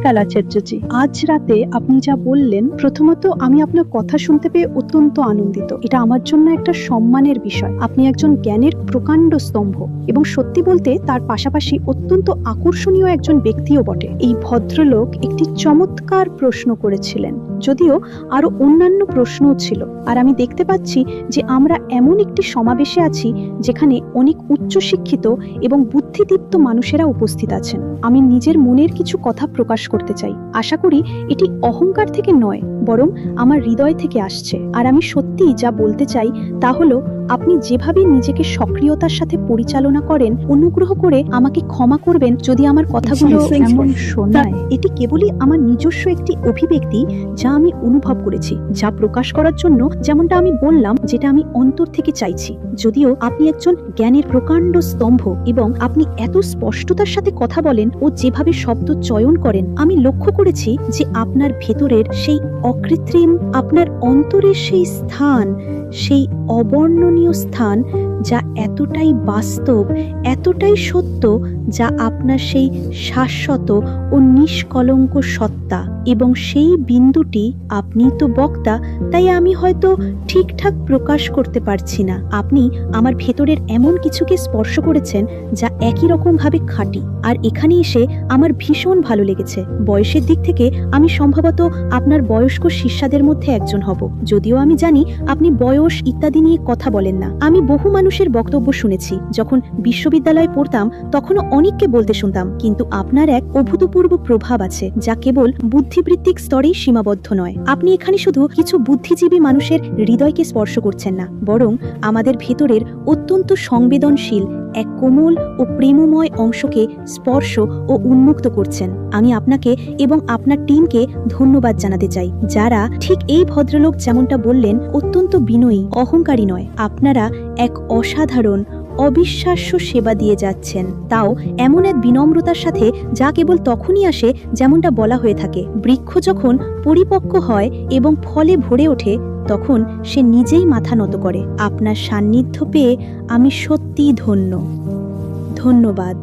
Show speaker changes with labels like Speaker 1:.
Speaker 1: নমস্কার আচার্যজি। আজ রাতে আপনি যা বললেন, প্রথমত আমি আপনার কথা শুনতে পেয়ে অত্যন্ত আনন্দিত। এটা আমার জন্য একটা সম্মানের বিষয়। আপনি একজন জ্ঞানের প্রকাণ্ড স্তম্ভ এবং সত্যি বলতে তার পাশাপাশি অত্যন্ত আকর্ষণীয় একজন ব্যক্তিও বটে। এই ভদ্রলোক একটি চমৎকার প্রশ্ন করেছিলেন, যদিও আরো অন্যান্য প্রশ্নও ছিল। আর আমি দেখতে পাচ্ছি যে আমরা এমন একটি সমাবেশে আছি যেখানে অনেক উচ্চশিক্ষিত এবং বুদ্ধিদীপ্ত মানুষেরা উপস্থিত আছেন। আমি নিজের মনের কিছু কথা প্রকাশ করতে চাই। আশা করি এটি অহংকার থেকে নয়, বরং আমার হৃদয় থেকে আসছে। আর আমি সত্যিই যা বলতে চাই তা হলো, আপনি যেভাবে নিজেকে সক্রিয়তার সাথে পরিচালনা করেন, অনুগ্রহ করে আমাকে ক্ষমা করবেন যদি আমার কথাগুলো এমন শোনায়। এটি কেবলই আমার নিজস্ব একটি অভিব্যক্তি যা আমি অনুভব করেছি, যা প্রকাশ করার জন্য, যেমনটা আমি বললাম, যেটা আমি অন্তর থেকে চাইছি। যদিও আপনি একজন জ্ঞানের প্রকাণ্ড স্তম্ভ এবং আপনি এত স্পষ্টতার সাথে কথা বলেন ও যেভাবে শব্দ চয়ন করেন, আমি লক্ষ্য করেছি যে আপনার ভেতরের সেই অকৃত্রিম, আপনার অন্তরের সেই স্থান, সেই অবর্ণনীয় স্থান যা এতটাই বাস্তব, এতটাই সত্য, যা আপনার সেই শাশ্বত ও নিষ্কলঙ্ক সত্তা। এবং সেই বিন্দুটি, আপনি তো বক্তা, তাই আমি হয়তো ঠিকঠাক প্রকাশ করতে পারছি না। আপনি আমার ভেতরের এমন কিছুকে স্পর্শ করেছেন যা একই রকম ভাবে খাঁটি। আর এখানে এসে আমার ভীষণ ভালো লেগেছে। বয়সের দিক থেকে আমি সম্ভবত আপনার বয়স্ক শিষ্যাদের মধ্যে একজন হব, যদিও আমি জানি আপনি বয়স ইত্যাদি নিয়ে কথা বলেন না। আমি বহু মানুষের বক্তব্য শুনেছি। যখন বিশ্ববিদ্যালয়ে পড়তাম তখনও অনেককে বলতে শুনতাম, কিন্তু আপনার এক অভূতপূর্ব প্রভাব আছে যা কেবল বুদ্ধিবৃত্তিক স্তরেই সীমাবদ্ধ নয়। আপনি এখানে শুধু কিছু বুদ্ধিজীবী মানুষের হৃদয়কে স্পর্শ করছেন না, বরং আমাদের ভেতরের অত্যন্ত সংবেদনশীল এক কোমল ও প্রেমময় অংশকে স্পর্শ ও উন্মুক্ত করছেন। আমি আপনাকে এবং আপনার টিমকে ধন্যবাদ জানাতে চাই, যারা ঠিক এই ভদ্রলোক যেমনটা বললেন, অত্যন্ত বিনয়ী, অহংকারী নয়। আপনারা এক অসাধারণ, অবিশ্বাস্য সেবা দিয়ে যাচ্ছেন, তাও এমন এক বিনম্রতার সাথে যা কেবল তখনই আসে, যেমনটা বলা হয়ে থাকে, বৃক্ষ যখন পরিপক্ক হয় এবং ফলে ভরে ওঠে তখন সে নিজেই মাথা নত করে। আপনার সান্নিধ্য পেয়ে আমি সত্যিই ধন্য। ধন্যবাদ।